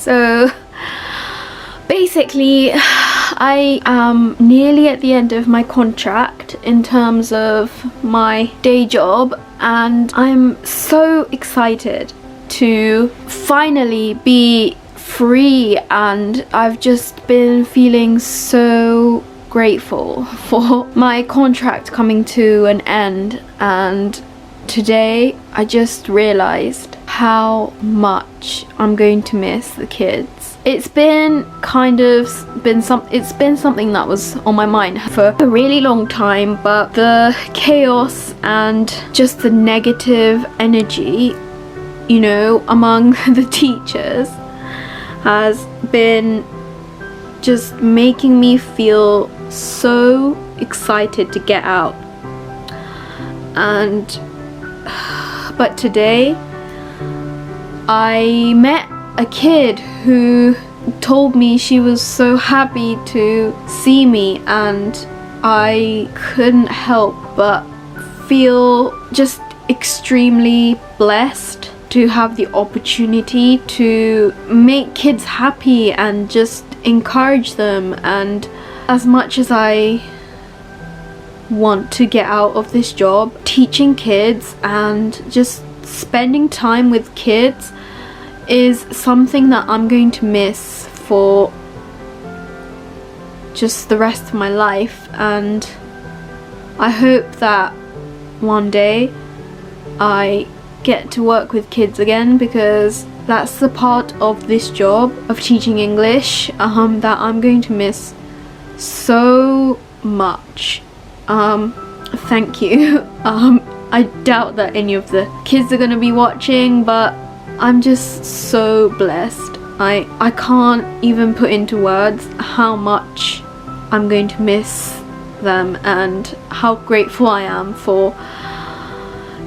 So basically, I am nearly at the end of my contract in terms of my day job, and I'm so excited to finally be free, and I've just been feeling so grateful for my contract coming to an end. And today I just realized how much I'm going to miss the kids. It's been something that was on my mind for a really long time, but the chaos and just the negative energy, you know, among the teachers has been just making me feel so excited to get out. But today I met a kid who told me she was so happy to see me, and I couldn't help but feel just extremely blessed to have the opportunity to make kids happy and just encourage them. And as much as I want to get out of this job, teaching kids and just spending time with kids is something that I'm going to miss for just the rest of my life. And I hope that one day I get to work with kids again, because that's the part of this job of teaching English that I'm going to miss so much. Thank you. I doubt that any of the kids are going to be watching, but I'm just so blessed. I can't even put into words how much I'm going to miss them and how grateful I am for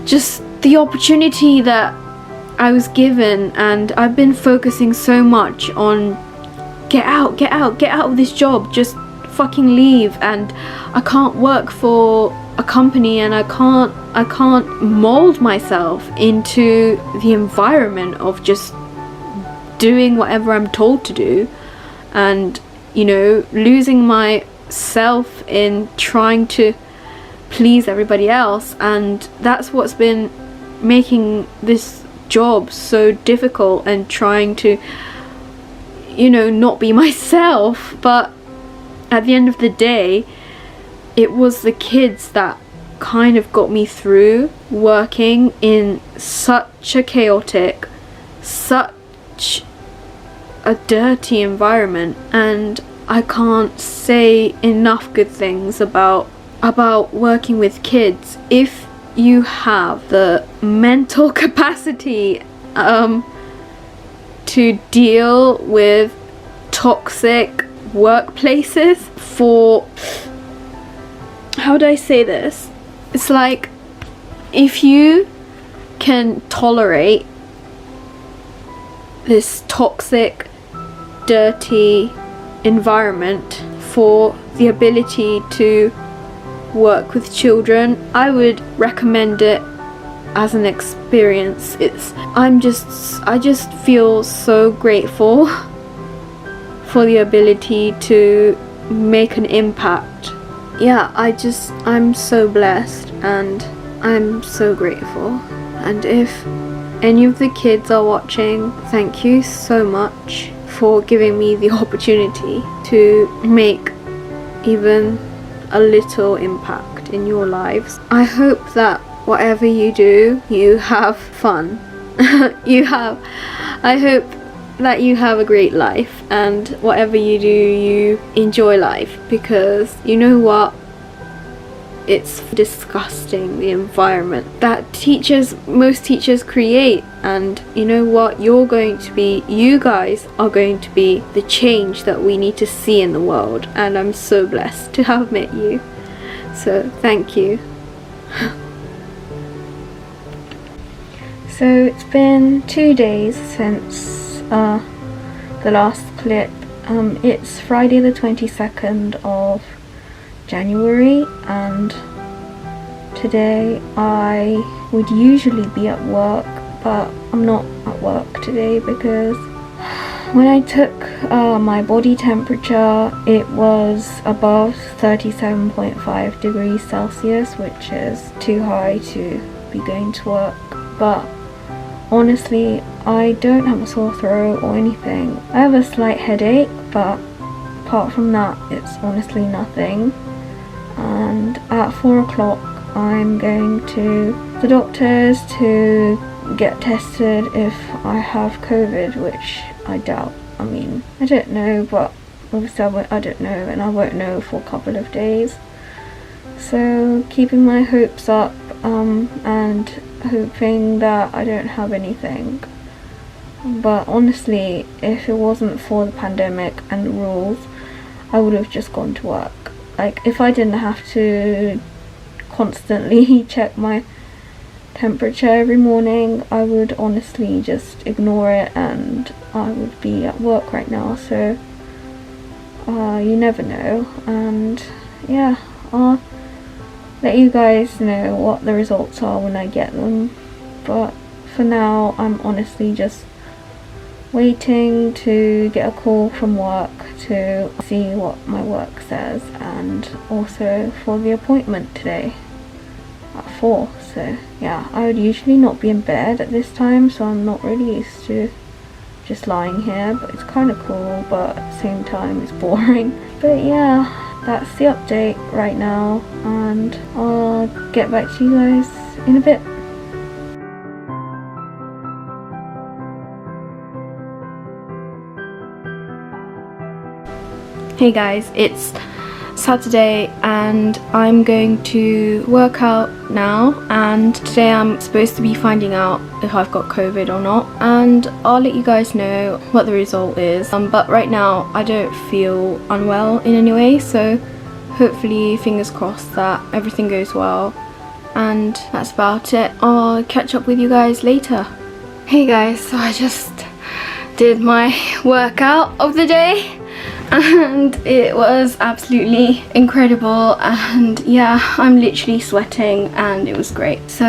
just the opportunity that I was given. And I've been focusing so much on get out of this job, just fucking leave. And I can't work for a company, and I can't mold myself into the environment of just doing whatever I'm told to do, and, you know, losing myself in trying to please everybody else. And that's what's been making this job so difficult, and trying to, you know, not be myself. But at the end of the day, it was the kids that kind of got me through working in such a chaotic, such a dirty environment. And I can't say enough good things about working with kids. If you have the mental capacity to deal with toxic workplaces, for, how do I say this? It's like, if you can tolerate this toxic, dirty environment for the ability to work with children, I would recommend it as an experience. I just feel so grateful for the ability to make an impact. Yeah, I'm so blessed, and I'm so grateful. And if any of the kids are watching, thank you so much for giving me the opportunity to make even a little impact in your lives. I hope that whatever you do, you have fun. I hope that you have a great life, and whatever you do, you enjoy life, because you know what? It's disgusting, the environment that most teachers create. And you know what? You guys are going to be the change that we need to see in the world, and I'm so blessed to have met you. So thank you. So it's been 2 days since the last clip. It's Friday the 22nd of January, and today I would usually be at work, but I'm not at work today because when I took my body temperature, it was above 37.5 degrees Celsius, which is too high to be going to work. But honestly, I don't have a sore throat or anything. I have a slight headache, but apart from that, it's honestly nothing. And at 4 o'clock, I'm going to the doctor's to get tested if I have COVID, which I doubt. I mean, I don't know, but obviously I don't know, and I won't know for a couple of days. So keeping my hopes up, and hoping that I don't have anything. But honestly, if it wasn't for the pandemic and the rules, I would have just gone to work. Like, if I didn't have to constantly check my temperature every morning, I would honestly just ignore it and I would be at work right now. So you never know, and yeah, I'll let you guys know what the results are when I get them. But for now, I'm honestly just waiting to get a call from work to see what my work says, and also for the appointment today at 4. So yeah, I would usually not be in bed at this time, so I'm not really used to just lying here, but it's kind of cool, but at the same time it's boring. But yeah, that's the update right now, and I'll get back to you guys in a bit. Hey guys, it's Saturday and I'm going to work out now, and today I'm supposed to be finding out if I've got COVID or not, and I'll let you guys know what the result is. But right now I don't feel unwell in any way, so hopefully, fingers crossed, that everything goes well, and that's about it. I'll catch up with you guys later. Hey guys, so I just did my workout of the day, and it was absolutely incredible, and yeah, I'm literally sweating and it was great. So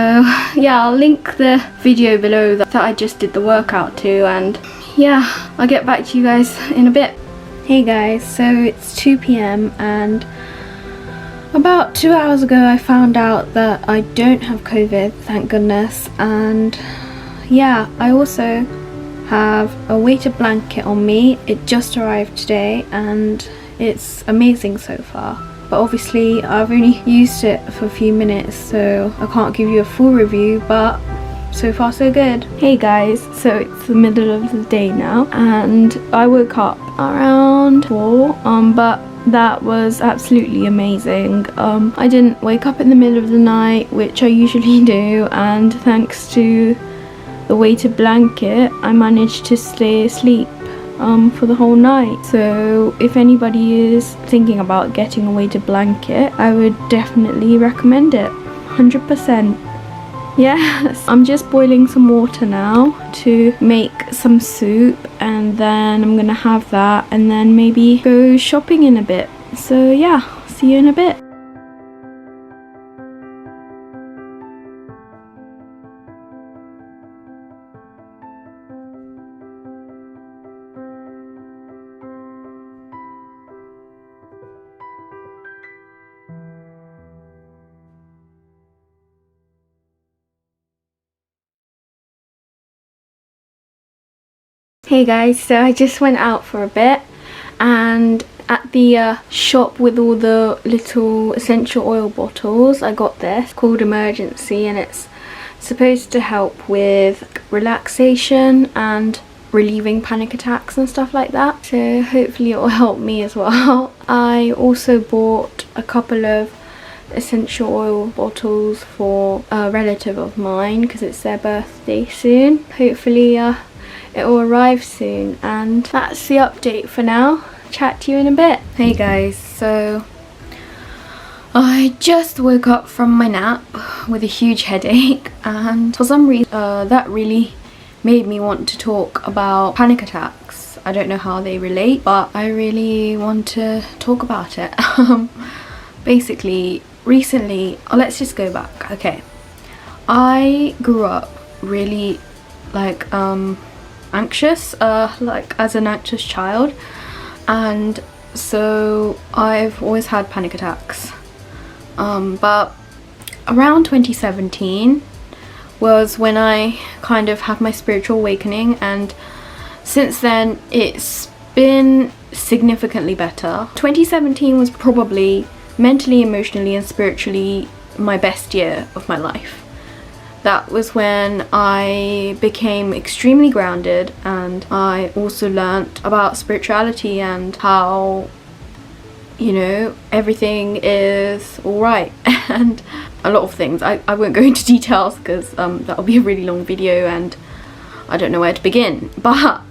yeah, I'll link the video below that I just did the workout to, and yeah, I'll get back to you guys in a bit. Hey guys, so it's 2 p.m. and about 2 hours ago I found out that I don't have COVID, thank goodness. And yeah, I also have a weighted blanket on me. It just arrived today and it's amazing so far, but obviously I've only used it for a few minutes, so I can't give you a full review, but so far so good. Hey guys, so it's the middle of the day now and I woke up around 4, but that was absolutely amazing. I didn't wake up in the middle of the night, which I usually do, and thanks to the weighted blanket I managed to stay asleep for the whole night. So if anybody is thinking about getting a weighted blanket, I would definitely recommend it, 100%. Yes, I'm just boiling some water now to make some soup, and then I'm gonna have that and then maybe go shopping in a bit. So yeah, see you in a bit. Hey guys, so I just went out for a bit, and at the shop with all the little essential oil bottles, I got this called Emergency, and it's supposed to help with relaxation and relieving panic attacks and stuff like that. So hopefully it will help me as well. I also bought a couple of essential oil bottles for a relative of mine because it's their birthday soon. Hopefully it will arrive soon, and that's the update for now. Chat to you in a bit. Hey guys, so I just woke up from my nap with a huge headache, and for some reason that really made me want to talk about panic attacks. I don't know how they relate, but I really want to talk about it. Basically, recently, let's just go back. Okay, I grew up really like anxious, like as an anxious child, and so I've always had panic attacks. But around 2017 was when I kind of had my spiritual awakening, and since then it's been significantly better. 2017 was probably mentally, emotionally and spiritually my best year of my life. That was when I became extremely grounded, and I also learnt about spirituality and how, you know, everything is alright and a lot of things. I won't go into details because that'll be a really long video and I don't know where to begin. But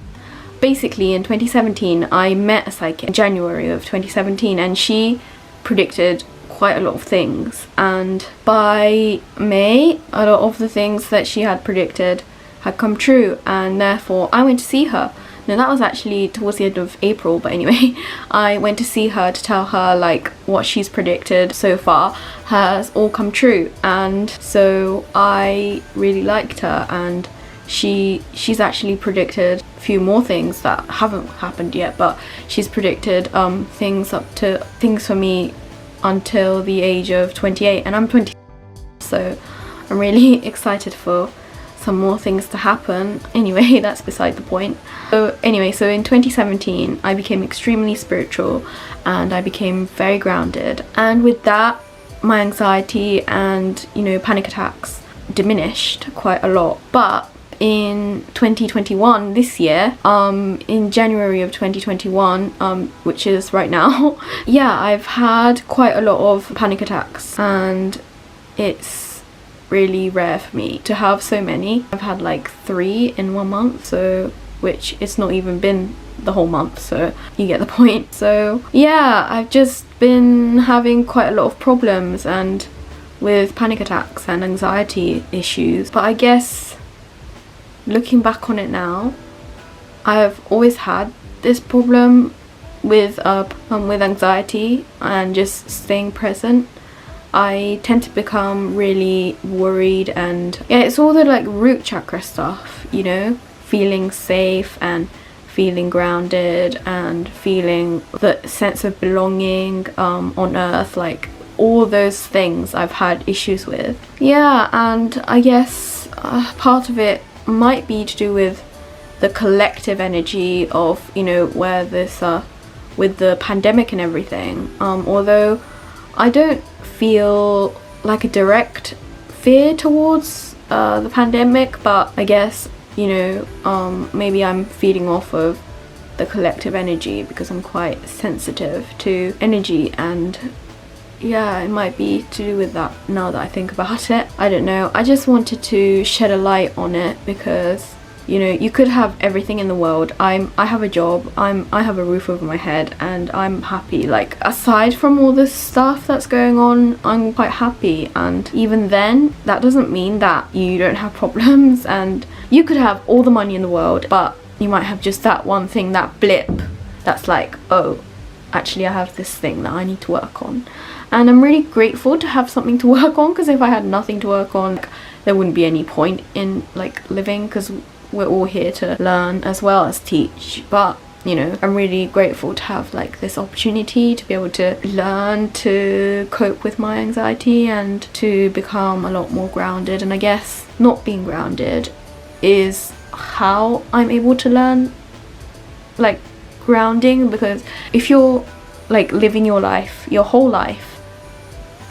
basically in 2017 I met a psychic in January of 2017, and she predicted quite a lot of things, and by May a lot of the things that she had predicted had come true, and therefore I went to see her. Now that was actually towards the end of April, but anyway, I went to see her to tell her like what she's predicted so far has all come true, and so I really liked her, and she's actually predicted a few more things that haven't happened yet, but she's predicted things for me until the age of 28, and I'm 20, so I'm really excited for some more things to happen. Anyway, that's beside the point. So anyway, so in 2017 I became extremely spiritual and I became very grounded, and with that my anxiety and, you know, panic attacks diminished quite a lot. But in 2021, this year, in January of 2021, which is right now, yeah, I've had quite a lot of panic attacks, and it's really rare for me to have so many. I've had like 3 in 1 month, so which it's not even been the whole month, so you get the point. So yeah, I've just been having quite a lot of problems and with panic attacks and anxiety issues. But I guess looking back on it now, I've always had this problem with anxiety and just staying present. I tend to become really worried, and yeah, it's all the like root chakra stuff, you know, feeling safe and feeling grounded and feeling the sense of belonging on earth, like all those things I've had issues with. Yeah, and I guess part of it might be to do with the collective energy of, you know, where this with the pandemic and everything, although I don't feel like a direct fear towards the pandemic, but I guess, you know, maybe I'm feeding off of the collective energy because I'm quite sensitive to energy, and yeah, it might be to do with that now that I think about it. I don't know, I just wanted to shed a light on it because, you know, you could have everything in the world. I have a job, I have a roof over my head, and I'm happy. Like, aside from all this stuff that's going on, I'm quite happy, and even then that doesn't mean that you don't have problems. And you could have all the money in the world, but you might have just that one thing, that blip, that's like, oh, actually I have this thing that I need to work on. And I'm really grateful to have something to work on, because if I had nothing to work on, there wouldn't be any point in like living, because we're all here to learn as well as teach. But, you know, I'm really grateful to have like this opportunity to be able to learn to cope with my anxiety and to become a lot more grounded. And I guess not being grounded is how I'm able to learn like grounding, because if you're like living your life, your whole life,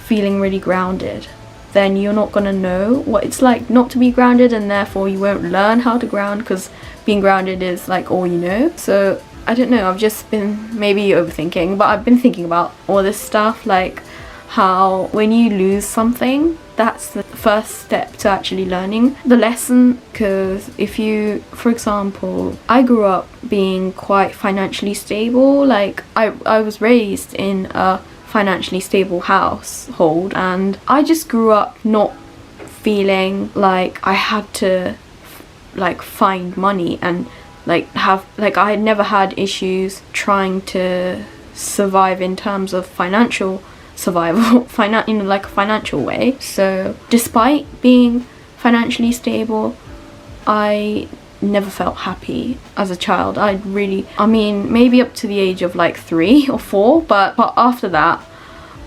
feeling really grounded, then you're not gonna know what it's like not to be grounded, and therefore you won't learn how to ground, because being grounded is like all you know. So I don't know, I've just been maybe overthinking, but I've been thinking about all this stuff, like how when you lose something, that's the first step to actually learning the lesson. Because if you, for example, I grew up being quite financially stable, like I was raised in a financially stable household, and I just grew up not feeling like I had to like find money and like have, like I had never had issues trying to survive in terms of financial survival, in like a financial way. So despite being financially stable, I never felt happy as a child. I mean, maybe up to the age of like 3 or 4, but after that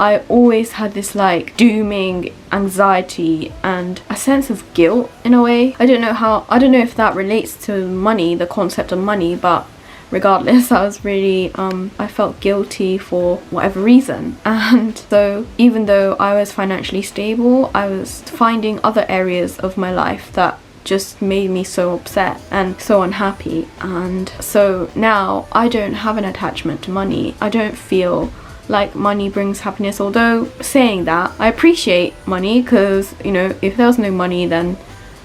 I always had this like dooming anxiety and a sense of guilt in a way. I don't know if that relates to money, the concept of money, but regardless, I was really I felt guilty for whatever reason. And so even though I was financially stable, I was finding other areas of my life that just made me so upset and so unhappy. And so now I don't have an attachment to money. I don't feel like money brings happiness, although saying that, I appreciate money, because, you know, if there was no money, then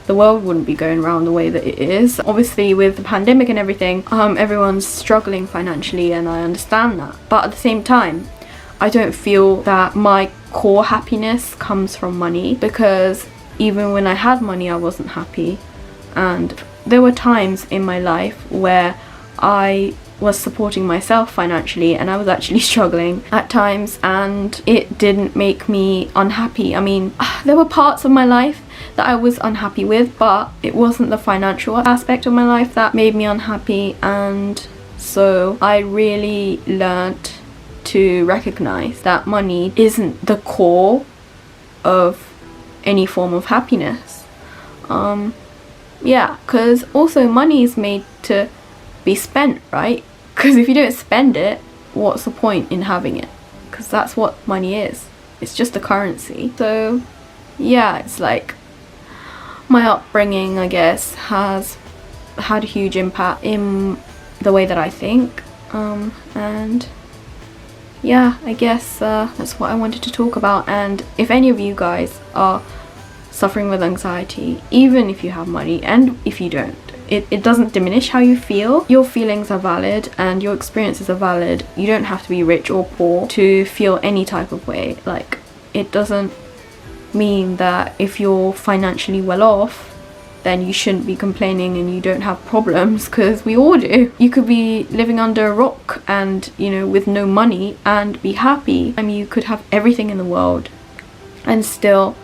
the world wouldn't be going around the way that it is. Obviously with the pandemic and everything, everyone's struggling financially, and I understand that, but at the same time I don't feel that my core happiness comes from money, because even when I had money I wasn't happy. And there were times in my life where I was supporting myself financially and I was actually struggling at times, and it didn't make me unhappy. I mean, there were parts of my life that I was unhappy with, but it wasn't the financial aspect of my life that made me unhappy. And so I really learnt to recognize that money isn't the core of any form of happiness. Yeah, because also money is made to be spent, right? Because if you don't spend it, what's the point in having it? Because that's what money is. It's just a currency. So yeah, it's like my upbringing, I guess, has had a huge impact in the way that I think. And yeah, I guess that's what I wanted to talk about. And if any of you guys are suffering with anxiety, even if you have money and if you don't, it doesn't diminish how you feel. Your feelings are valid and your experiences are valid. You don't have to be rich or poor to feel any type of way. Like, it doesn't mean that if you're financially well off, then you shouldn't be complaining and you don't have problems, because we all do. You could be living under a rock and, you know, with no money and be happy. I mean, you could have everything in the world and still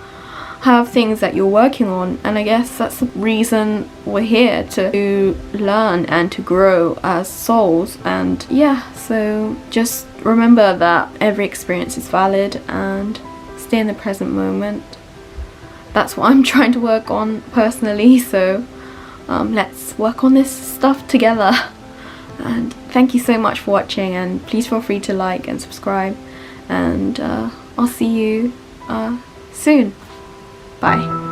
have things that you're working on. And I guess that's the reason we're here, to learn and to grow as souls. And yeah, so just remember that every experience is valid and stay in the present moment. That's what I'm trying to work on personally, so let's work on this stuff together. And thank you so much for watching, and please feel free to like and subscribe, and I'll see you soon. Bye.